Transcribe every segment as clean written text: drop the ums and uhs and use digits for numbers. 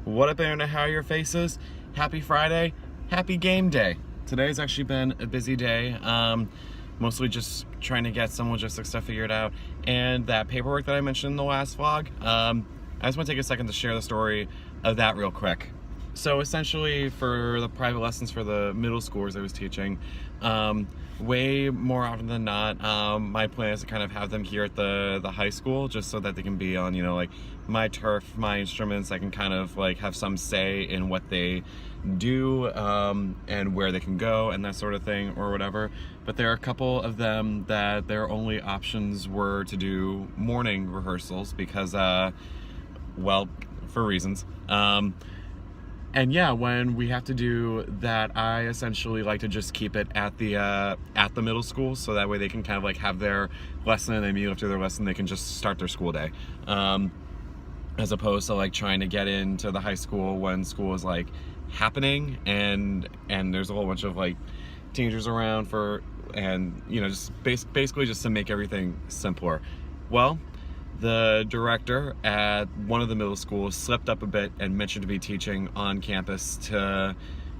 What up, Internet? How are your faces? Happy Friday. Happy game day. Today's actually been a busy day. Mostly just trying to get some logistic stuff figured out. And that paperwork that I mentioned in the last vlog, I just want to take a second to share the story of that real quick. So essentially, for the private lessons for the middle schoolers I was teaching, way more often than not, my plan is to kind of have them here at the high school, just so that they can be on, like my turf, my instruments. I can kind of like have some say in what they do, and where they can go and that sort of thing or whatever. But there are a couple of them that their only options were to do morning rehearsals because, well, for reasons. And yeah, when we have to do that, I essentially like to just keep it at the middle school, so that way they can kind of like have their lesson, and immediately after their lesson they can just start their school day, as opposed to like trying to get into the high school when school is like happening and there's a whole bunch of like teenagers around and just basically just to make everything simpler. Well, the director at one of the middle schools slipped up a bit and mentioned to be teaching on campus to,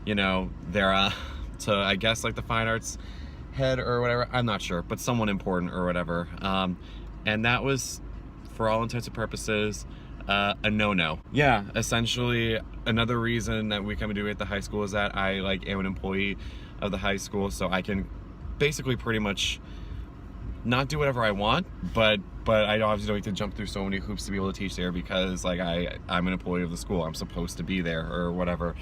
their, to I guess like the fine arts head or whatever. I'm not sure, but someone important or whatever. And that was, for all intents and purposes, a no-no. Yeah, essentially, another reason that we come to do it at the high school is that I am an employee of the high school, so I can basically pretty much not do whatever I want, but I obviously don't need to jump through so many hoops to be able to teach there because I'm an employee of the school. I'm supposed to be there or whatever.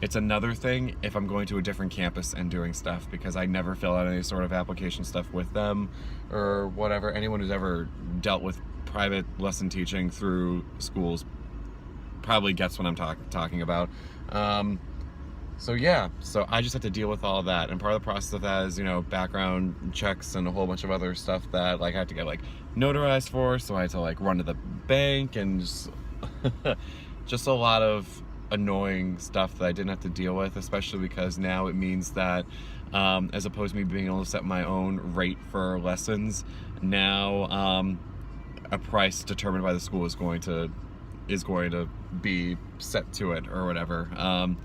It's another thing if I'm going to a different campus and doing stuff, because I never fill out any sort of application stuff with them or whatever. Anyone who's ever dealt with private lesson teaching through schools probably gets what I'm talking about. So yeah, so I just have to deal with all of that, and part of the process of that is, background checks and a whole bunch of other stuff that I have to get notarized for, so I had to run to the bank and just a lot of annoying stuff that I didn't have to deal with, especially because now it means that as opposed to me being able to set my own rate for lessons, now a price determined by the school is going to be set to it or whatever,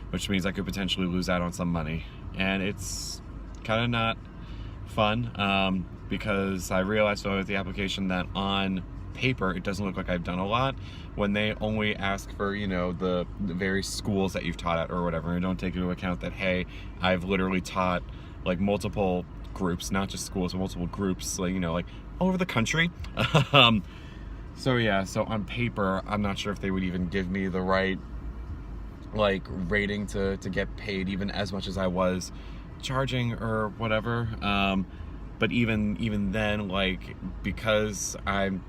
which means I could potentially lose out on some money. And it's kind of not fun, because I realized with the application that on paper it doesn't look like I've done a lot when they only ask for the various schools that you've taught at or whatever, and don't take into account that, hey, I've literally taught multiple groups, not just schools, but multiple groups, all over the country. So yeah, so on paper I'm not sure if they would even give me the right rating to get paid even as much as I was charging or whatever. But even then, because I'm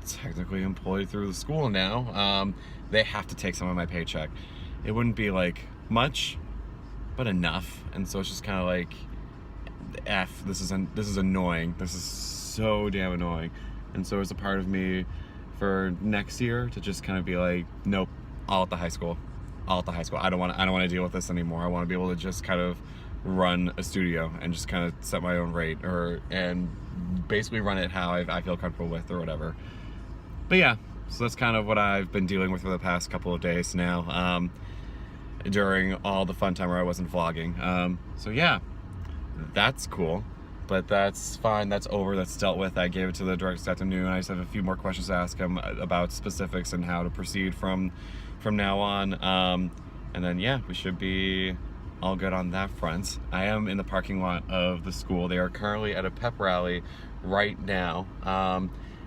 technically employed through the school now, they have to take some of my paycheck. It wouldn't be much, but enough. And so it's just kind of this is annoying. This is so damn annoying. And so it's a part of me for next year to just kind of be nope, all at the high school. I don't want to deal with this anymore. I want to be able to just kind of run a studio and just kind of set my own rate and basically run it how I feel comfortable with or whatever. But yeah, so that's kind of what I've been dealing with for the past couple of days now, during all the fun time where I wasn't vlogging. So yeah, that's cool, but that's fine. That's over. That's dealt with. I gave it to the director this afternoon. I just have a few more questions to ask him about specifics and how to proceed from now on, and then yeah, we should be all good on that front. I am in the parking lot of the school. They are currently at a pep rally right now,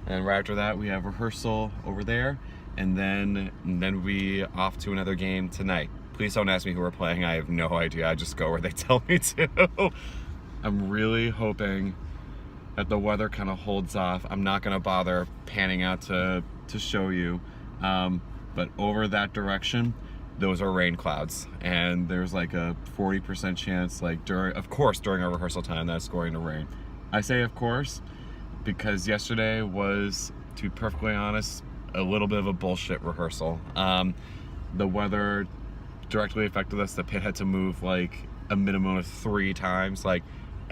and right after that we have rehearsal over there, and then we off to another game tonight. Please don't ask me who we're playing. I have no idea. I just go where they tell me to. I'm really hoping that the weather kind of holds off. I'm not gonna bother panning out to show you, but over that direction, those are rain clouds, and there's a 40% chance during our rehearsal time that it's going to rain. I say of course because yesterday was, to be perfectly honest, a little bit of a bullshit rehearsal. The weather directly affected us. The pit had to move a minimum of 3 times,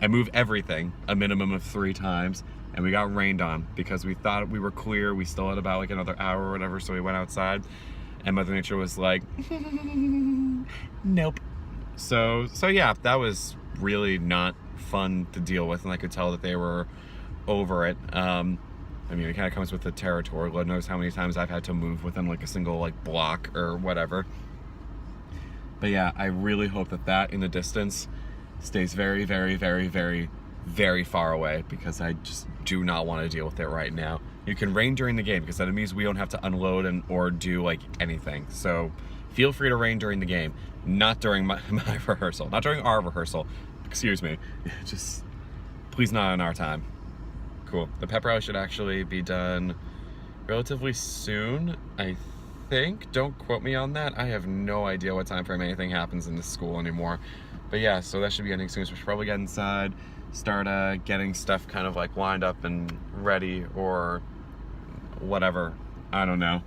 and move everything a minimum of 3 times, and we got rained on because we thought we were clear. We still had about like another hour or whatever, so we went outside. and Mother Nature was like, nope. So yeah, that was really not fun to deal with, and I could tell that they were over it. I mean, it kind of comes with the territory. Lord knows how many times I've had to move within like a single like block or whatever. But yeah, I really hope that in the distance stays very, very, very, very, very far away, because I just do not want to deal with it right now. You can rain during the game, because that means we don't have to unload or do like anything. So feel free to rain during the game, not during my rehearsal, not during our rehearsal. Excuse me. Just please not on our time. Cool. The pep rally should actually be done relatively soon, I think. Don't quote me on that. I have no idea what time frame anything happens in this school anymore. But yeah, so that should be ending soon. So we should probably get inside, start getting stuff kind of like lined up and ready or whatever. I don't know.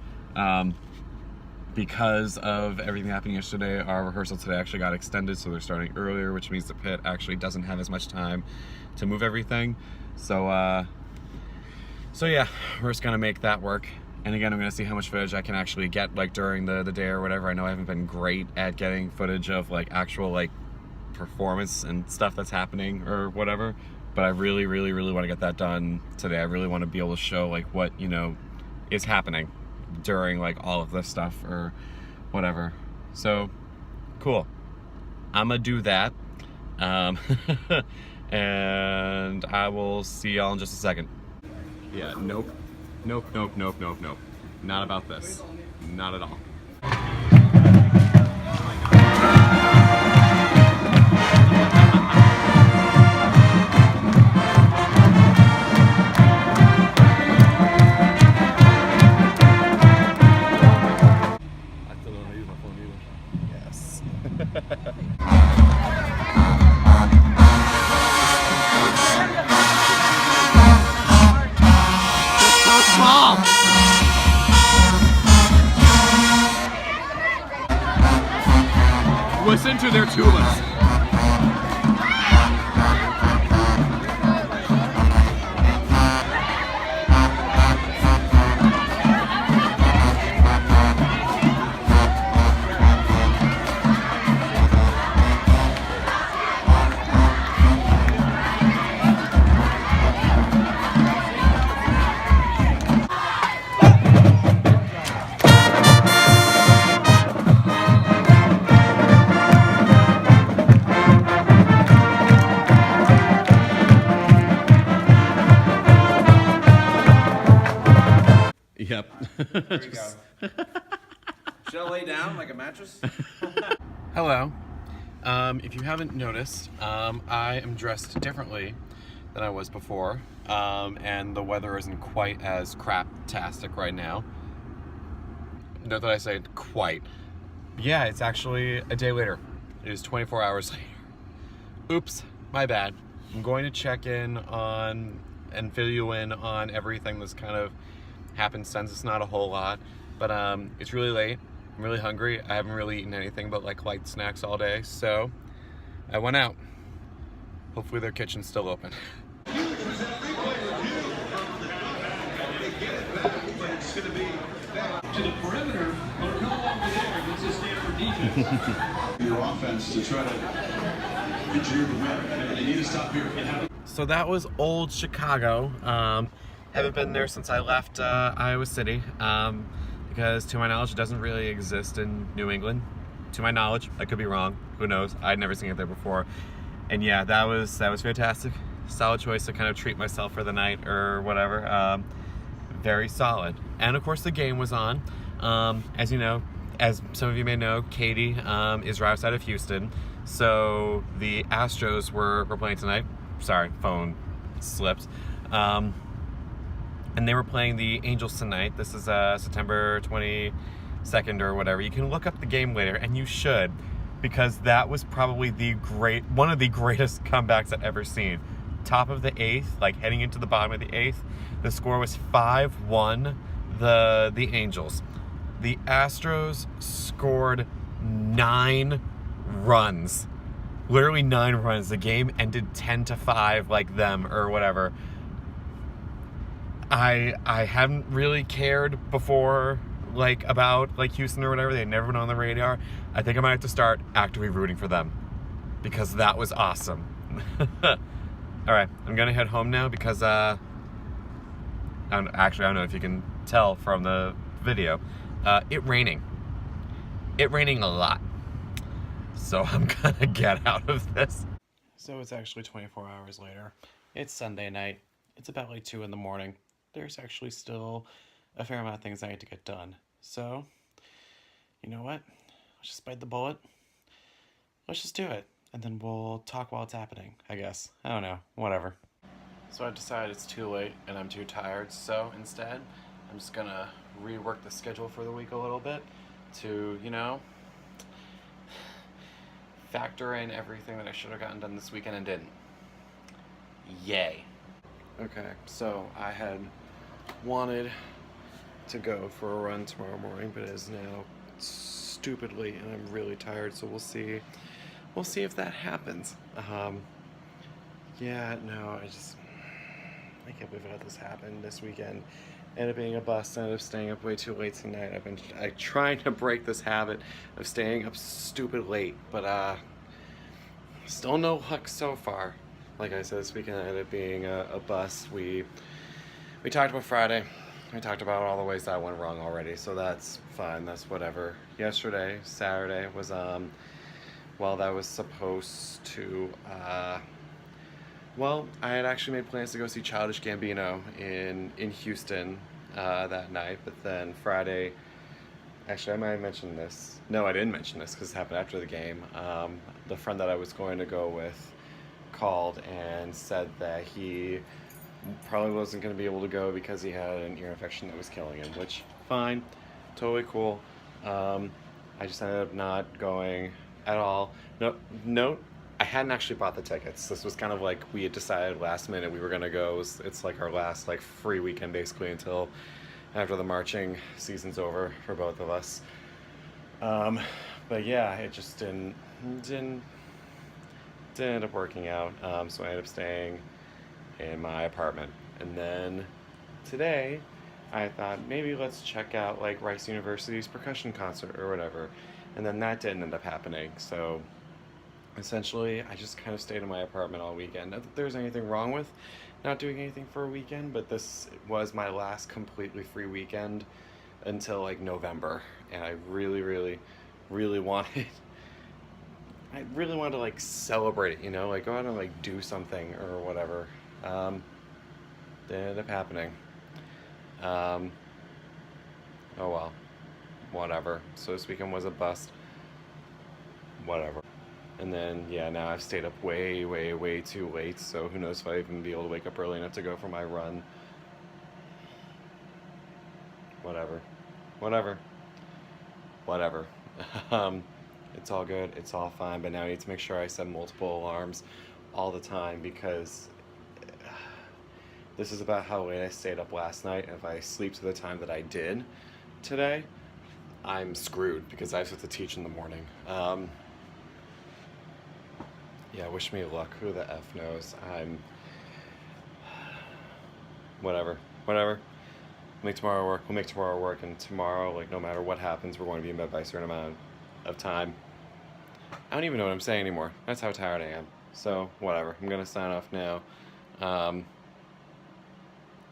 Because of everything happening yesterday, our rehearsal today actually got extended, so they're starting earlier, which means the pit actually doesn't have as much time to move everything. So yeah, we're just gonna make that work. And again, I'm gonna see how much footage I can actually get like during the day or whatever. I know I haven't been great at getting footage of like actual like performance and stuff that's happening or whatever, but I really, really, really want to get that done today. I really want to be able to show like what, you know, is happening during like all of this stuff or whatever. So cool, I'm gonna do that. And I will see y'all in just a second. Yeah, nope. Nope, nope, nope, nope, nope. Not about this. Not at all. I still don't know how to use my phone either. Yes. Small. Listen to their tubas. Yep. There you go. Should I lay down like a mattress? Hello. If you haven't noticed, I am dressed differently than I was before, and the weather isn't quite as crap-tastic right now. Note that I say quite. Yeah, it's actually a day later. It is 24 hours later. Oops, my bad. I'm going to check in on and fill you in on everything that's kind of happened since. It's not a whole lot, but it's really late. I'm really hungry. I haven't really eaten anything but like light snacks all day, so I went out. Hopefully their kitchen's still open. To the perimeter, but no longer there. This is Stanford defense. Your offense to try to engineer the win. They need to stop here. So that was old Chicago. Haven't been there since I left Iowa City, because to my knowledge it doesn't really exist in New England. To my knowledge, I could be wrong. Who knows? I'd never seen it there before. And yeah, that was fantastic. Solid choice to kind of treat myself for the night or whatever. Very solid. And of course the game was on. As you know, as some of you may know, Katie is right outside of Houston. So the Astros were playing tonight. Sorry, phone slipped. And they were playing the Angels tonight. This is September 22nd or whatever. You can look up the game later, and you should, because that was probably one of the greatest comebacks I've ever seen. Top of the 8th, like heading into the bottom of the 8th, the score was 5-1 the Angels. The Astros scored 9 runs. Literally 9 runs. The game ended 10-5 like them or whatever. I haven't really cared before like about like Houston or whatever. They'd never been on the radar. I think I might have to start actively rooting for them because that was awesome. All right, I'm gonna head home now because I don't know if you can tell from the video. It raining a lot, so I'm gonna get out of this. So it's actually 24 hours later. It's Sunday night. It's about like 2 in the morning. There's actually still a fair amount of things I need to get done. So, you know what? Let's just bite the bullet. Let's just do it. And then we'll talk while it's happening, I guess. I don't know. Whatever. So I decided it's too late and I'm too tired. So instead, I'm just gonna rework the schedule for the week a little bit to, you know, factor in everything that I should have gotten done this weekend and didn't. Yay. Okay, so I had wanted to go for a run tomorrow morning, but it is now stupid late and I'm really tired, so we'll see if that happens. Yeah, no, I can't believe I let this happen this weekend. Ended up being a bust, ended up staying up way too late tonight. I've been trying to break this habit of staying up stupid late, but still no luck so far. Like I said, this weekend ended up being a bust. We talked about Friday. We talked about all the ways that went wrong already, so that's fine. That's whatever. Yesterday, Saturday, was well, that was supposed to well, I had actually made plans to go see Childish Gambino in Houston that night, but then Friday, actually I might have mentioned this. No, I didn't mention this because it happened after the game. The friend that I was going to go with called and said that he probably wasn't going to be able to go because he had an ear infection that was killing him, which, fine, totally cool. I just ended up not going at all. No, I hadn't actually bought the tickets. This was kind of like we had decided last minute we were going to go. It's like our last like free weekend basically until after the marching season's over for both of us. But yeah, it just didn't end up working out. So I ended up staying in my apartment. And then today, I thought maybe let's check out like Rice University's percussion concert or whatever. And then that didn't end up happening. So essentially, I just kind of stayed in my apartment all weekend. Not that there's anything wrong with not doing anything for a weekend, but this was my last completely free weekend until like November. And I really wanted to like celebrate it, you know, like go out and like do something or whatever. That ended up happening. Oh well, whatever. So this weekend was a bust. Whatever. And then yeah, now I've stayed up way too late. So who knows if I even be able to wake up early enough to go for my run. Whatever. It's all good, it's all fine, but now I need to make sure I set multiple alarms all the time because this is about how late I stayed up last night. If I sleep to the time that I did today, I'm screwed because I have to teach in the morning. Yeah, wish me luck. Who the F knows? Whatever. We'll make tomorrow work, and tomorrow, like, no matter what happens, we're going to be in bed by a certain amount of time. I don't even know what I'm saying anymore. That's how tired I am. So, whatever. I'm going to sign off now.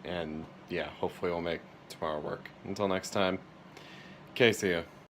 And, yeah, hopefully we'll make tomorrow work. Until next time, okay, see ya.